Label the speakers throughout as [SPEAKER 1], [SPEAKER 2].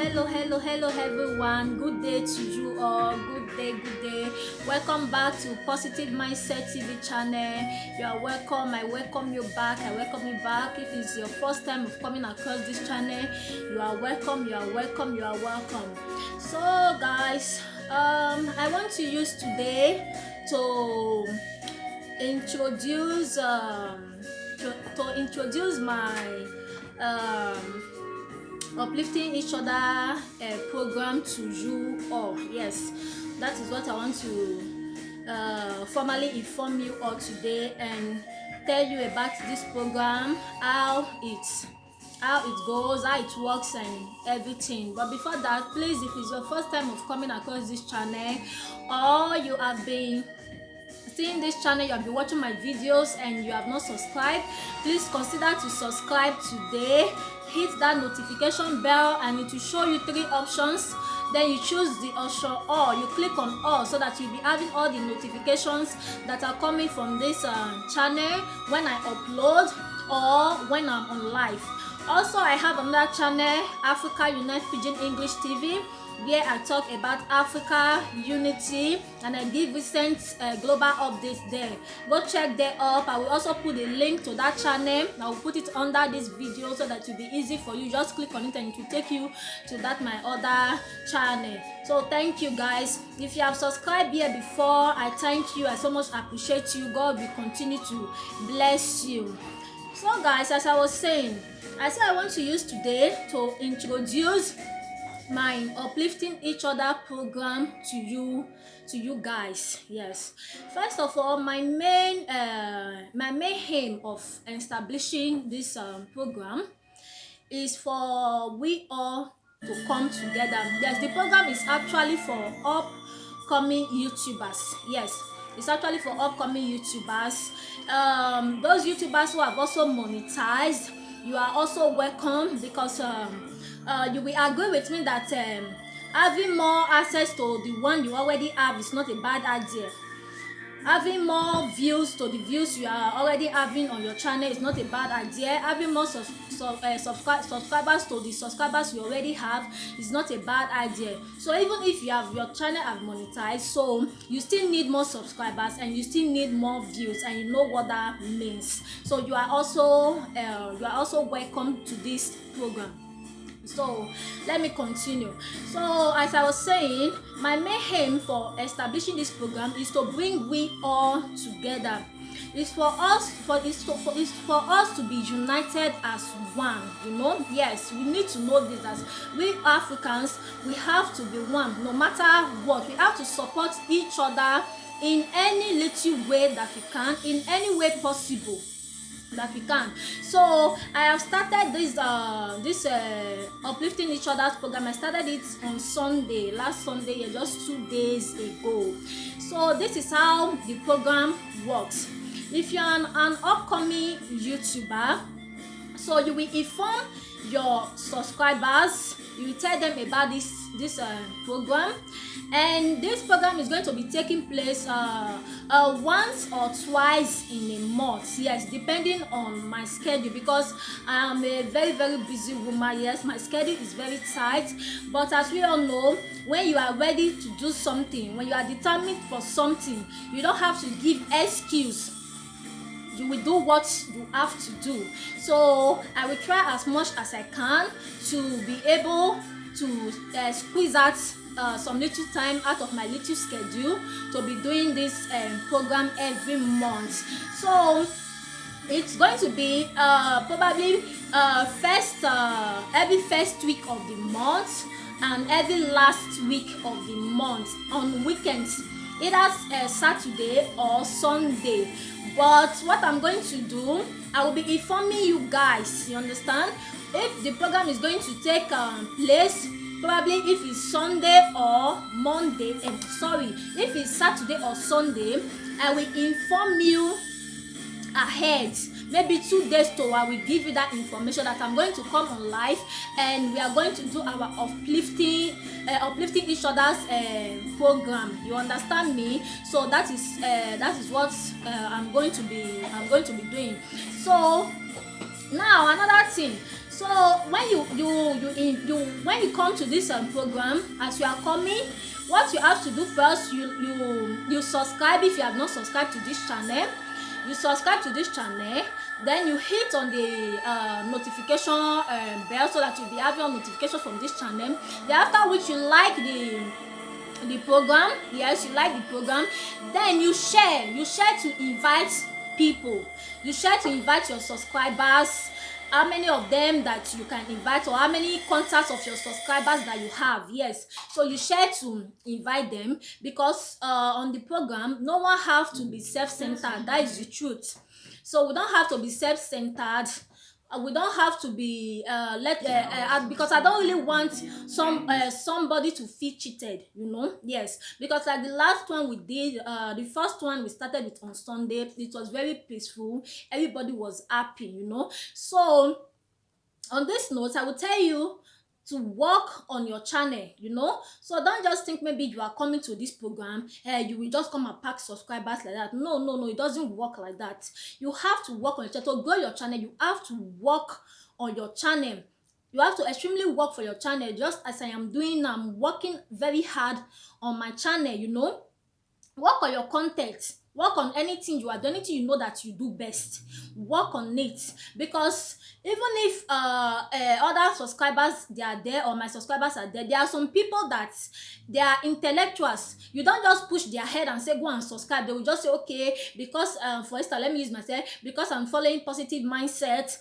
[SPEAKER 1] hello everyone. Good day to you all. Good day. Welcome back to Positive Mindset TV channel. You are welcome. I welcome you back. I welcome you back. If it's your first time of coming across this channel, you are welcome. So guys, I want to use today to introduce my uplifting each other program to you all. Yes, that is what I want to formally inform you all today and tell you about this program, how it goes, how it works and everything. But before that, please, if it's your first time of coming across this channel, or you have been seeing this channel, you have been watching my videos and you have not subscribed, please consider to subscribe today. Hit that notification bell and it will show you 3 options. Then you choose the option all. You click on all so that you'll be having all the notifications that are coming from this channel when I upload or when I'm on live. Also, I have another channel, Africa Unite Pidgin English TV, where I talk about Africa unity and I give recent global updates there. Go check there up. I will also put a link to that channel. I will put it under this video so that it will be easy for you. Just click on it and it will take you to that my other channel. So thank you guys. If you have subscribed here before, I thank you. I so much appreciate you. God will continue to bless you. So guys, as I was saying, I want to use today to introduce my uplifting each other program to you guys. Yes, first of all, my main aim of establishing this program is for we all to come together. Yes, the program is actually for upcoming YouTubers. Yes, it's actually for upcoming YouTubers. Those YouTubers who have also monetized, you are also welcome, because you will agree with me that having more access to the one you already have is not a bad idea. Having more views to the views you are already having on your channel is not a bad idea. Having more subscribers to the subscribers you already have is not a bad idea. So even if you have your channel have monetized, so you still need more subscribers and you still need more views, and you know what that means. So you are also welcome to this program. So let me continue. So as I was saying, my main aim for establishing this program is to bring we all together. It's for us to be united as one. Yes, we need to know this, as we Africans, we have to be one no matter what. We have to support each other in any little way that we can, in any way possible that we can. So I have started this uplifting each other's program. I started it on Sunday, last Sunday, just 2 days ago. So this is how the program works. If you're an upcoming YouTuber, so you will inform your subscribers, you will tell them about this program, and this program is going to be taking place once or twice in a month. Yes, depending on my schedule, because I am a very busy woman. Yes, my schedule is very tight, but as we all know, when you are ready to do something, when you are determined for something, you don't have to give excuse. You will do what you have to do. So I will try as much as I can to be able to squeeze out some little time out of my little schedule to be doing this program every month. So it's going to be probably every first week of the month and every last week of the month on weekends, either Saturday or Sunday. But what I'm going to do, I will be informing you guys, you understand, if the program is going to take place, probably if it's Sunday or Monday, if it's Saturday or Sunday, I will inform you ahead, maybe 2 days to. I will give you that information that I'm going to come on live and we are going to do our uplifting each other's program. You understand me? So that is what I'm going to be doing. So now another thing. So when when you come to this program, as you are coming, what you have to do first, you subscribe. If you have not subscribed to this channel, you subscribe to this channel, then you hit on the notification bell, so that you'll be having notification from this channel. Then after which you like the program, yes, you like the program, then you share to invite people, you share to invite your subscribers, how many of them that you can invite, or how many contacts of your subscribers that you have. Yes, so you share to invite them, because on the program no one have to be self-centered. That is the truth. So we don't have to be self-centered. We don't have to be because I don't really want somebody to feel cheated, you know. Yes, because like the last one we did, the first one we started with on Sunday, it was very peaceful, everybody was happy, you know. So on this note, I will tell you to work on your channel, you know. So don't just think maybe you are coming to this program, you will just come and pack subscribers like that. No, no, no, it doesn't work like that. You have to work on your channel. To grow your channel, you have to work on your channel. You have to extremely work for your channel, just as I am doing. I'm working very hard on my channel, you know. Work on your content, work on anything you are doing, anything you know that you do best, work on it. Because even if other subscribers they are there, or my subscribers are there, there are some people that they are intellectuals. You don't just push their head and say go and subscribe. They will just say okay, because for instance, let me use myself, because I'm following positive mindset,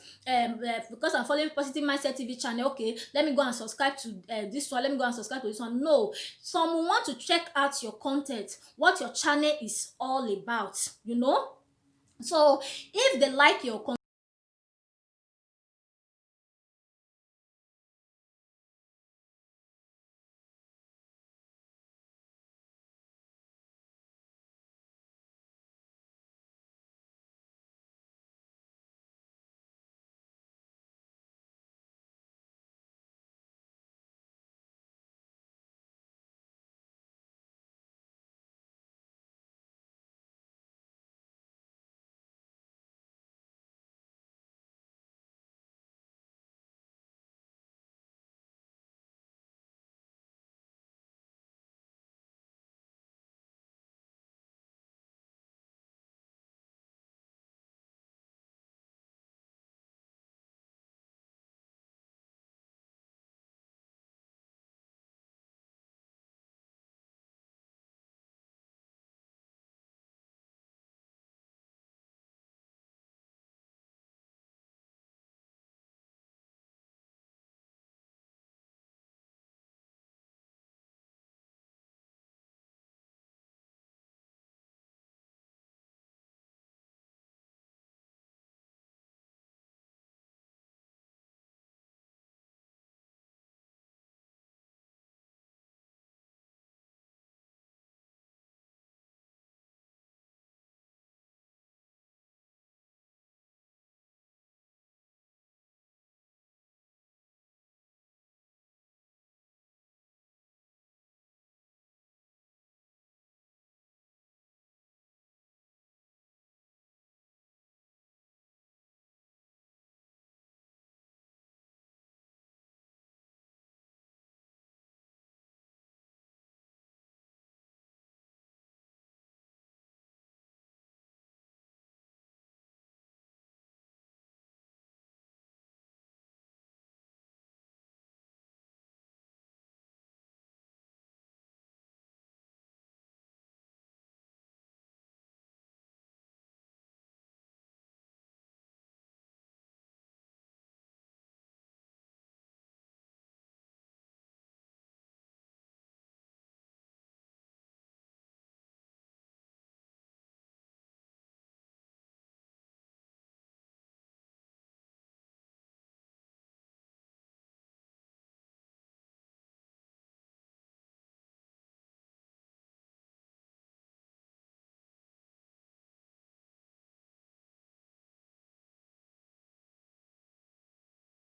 [SPEAKER 1] because I'm following positive mindset TV channel, okay, let me go and subscribe to this one, let me go and subscribe to this one. No, some want to check out your content, what your channel is all about, you know. So if they like your content,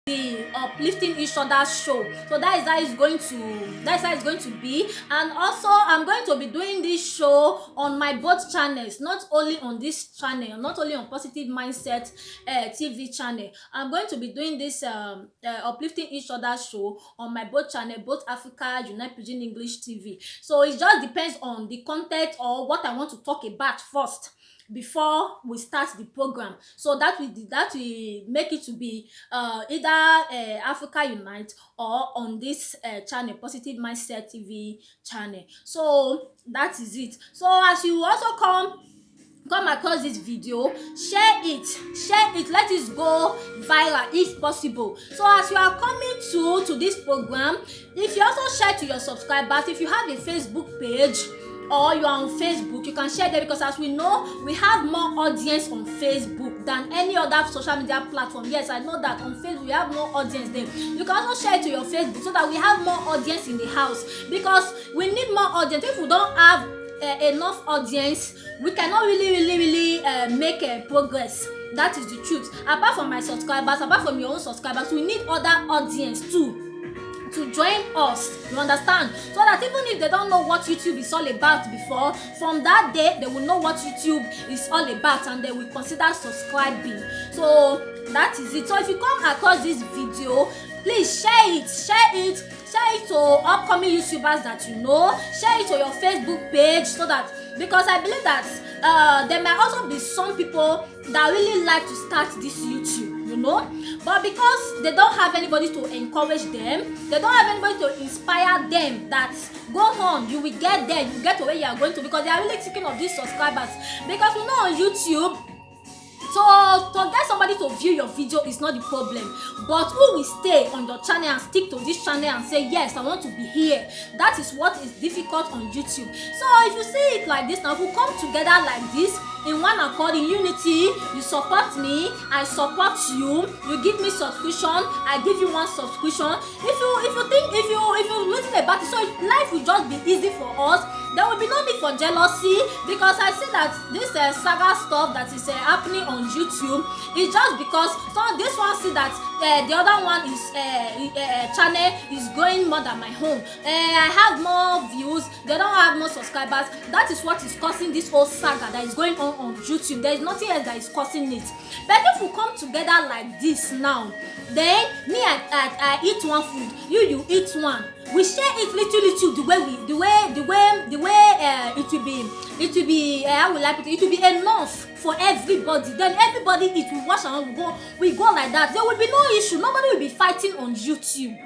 [SPEAKER 1] the uplifting each other show. So that is how it's going to be. And also I'm going to be doing this show on my both channels, not only on this channel, not only on Positive Mindset TV channel. I'm going to be doing this uplifting each other show on my both channel, both Africa Unite Pidgin English TV. So it just depends on the content or what I want to talk about first before we start the program. So that will make it to be either Africa Unite or on this channel, Positive Mindset TV channel. So that is it. So as you also come across this video, share it, let it go viral if possible. So as you are coming to this program, if you also share to your subscribers, if you have a Facebook page or you are on Facebook, you can share there, because as we know, we have more audience on Facebook than any other social media platform. Yes, I know that on Facebook we have more audience there. You can also share it to your Facebook so that we have more audience in the house, because we need more audience. If we don't have enough audience, we cannot really make progress. That is the truth. Apart from my subscribers, apart from your own subscribers, we need other audience too to join us, you understand, so that even if they don't know what YouTube is all about before, from that day they will know what YouTube is all about and they will consider subscribing. So that is it. So if you come across this video, please share it to upcoming YouTubers that you know, share it to your Facebook page, so that, because I believe that there might also be some people that really like to start this YouTube, you know, but because they don't have anybody to encourage them, they don't have anybody to inspire them that go on, you will get there, you get to where you are going to, because they are really thinking of these subscribers. Because we know on YouTube, to get somebody to view your video is not the problem, but who will stay on your channel and stick to this channel and say, yes, I want to be here, that is what is difficult on YouTube. So if you see it like this now, if we come together like this in one accord, in unity, you support me, I support you, you give me subscription, I give you one subscription. If you listen about it, so life will just be easy for us. There will be no need for jealousy, because I see that this saga stuff that is happening on YouTube is just because this one see that the other one is channel is going more than my home. I have more views, they don't have more subscribers. That is what is causing this whole saga that is going on YouTube. There is nothing else that is causing it. But if we come together like this now, then me I eat one food, you eat one, we share it little the way it will be how will I put it will be enough for everybody. Then everybody eat, we wash and we go like that. There will be no issue, nobody will be fighting on YouTube.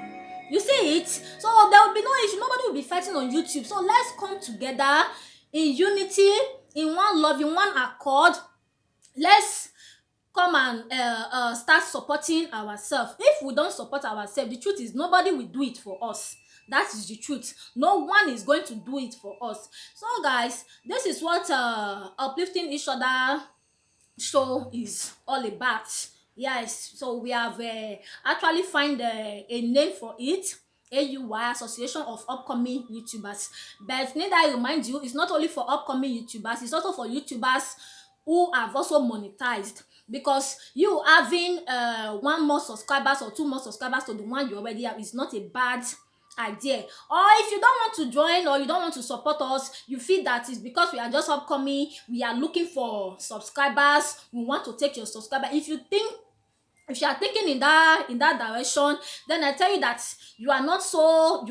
[SPEAKER 1] You see it? So there will be no issue, nobody will be fighting on YouTube. So let's come together in unity, in one love, in one accord. Let's come and start supporting ourselves. If we don't support ourselves, the truth is nobody will do it for us. That is the truth. No one is going to do it for us. So guys, this is what uplifting each other show is all about. Yes, so we have actually find a name for it. AUY, Association of Upcoming YouTubers. But need I remind you, it's not only for upcoming YouTubers, it's also for YouTubers who have also monetized. Because you having one more subscribers or two more subscribers to the one you already have is not a bad idea. Or if you don't want to join or you don't want to support us, you feel that it's because we are just upcoming, we are looking for subscribers, we want to take your subscriber. If you are thinking in that direction, then I tell you that you are not so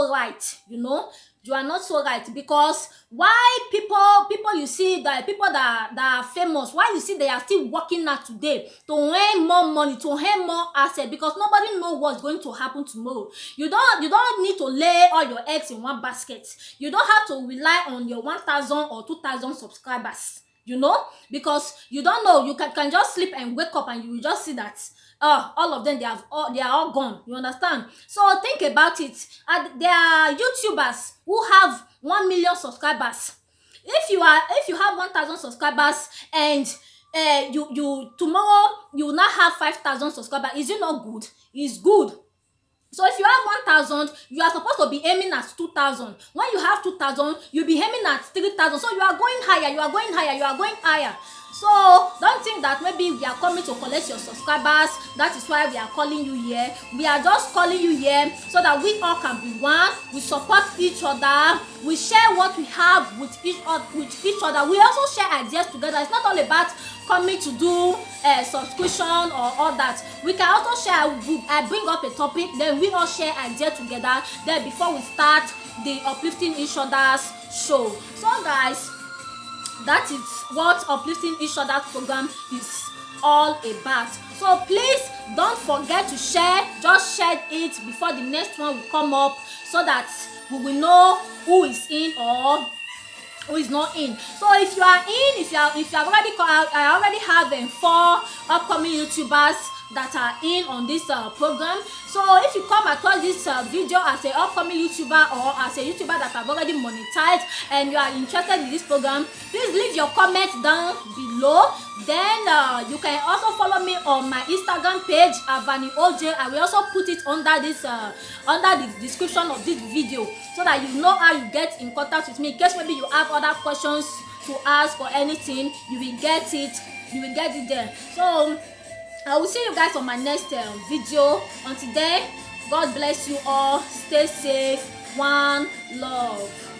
[SPEAKER 1] right, you know. You are not so right, because why people you see that people that are famous, why you see they are still working now today to earn more money, to earn more assets, because nobody knows what's going to happen tomorrow. You don't need to lay all your eggs in one basket. You don't have to rely on your 1,000 or 2,000 subscribers, you know, because you don't know. You can just sleep and wake up and you will just see that all of them they are all gone. You understand? So think about it. There are YouTubers who have 1 million subscribers. If you have 1,000 subscribers and you tomorrow you will not have 5,000 subscribers, is it not good? It's good. So if you have 1,000, you are supposed to be aiming at 2,000. When you have 2,000, you'll be aiming at 3,000. So you are going higher, you are going higher, you are going higher. So don't think that maybe we are coming to collect your subscribers. That is why we are calling you here. We are just calling you here so that we all can be one. We support each other. We share what we have with each other. We also share ideas together. It's not all about coming to do subscription or all that. We can also share. I bring up a topic, then we all share ideas together. Then before we start the uplifting each other's show. So guys, that is what uplifting each other's program is all about. So please don't forget to share. Just share it before the next one will come up, so that we will know who is in or who is not in. So if you are in, if you have already I already have 4 upcoming YouTubers that are in on this program. So if you come across this video as an upcoming YouTuber or as a YouTuber that have already monetized and you are interested in this program, please leave your comments down below. Then you can also follow me on my Instagram page, AvaniOJ. I will also put it under this under the description of this video, so that you know how you get in contact with me. In case maybe you have other questions to ask or anything, you will get it there. So I will see you guys on my next video. Until then, God bless you all. Stay safe. One love.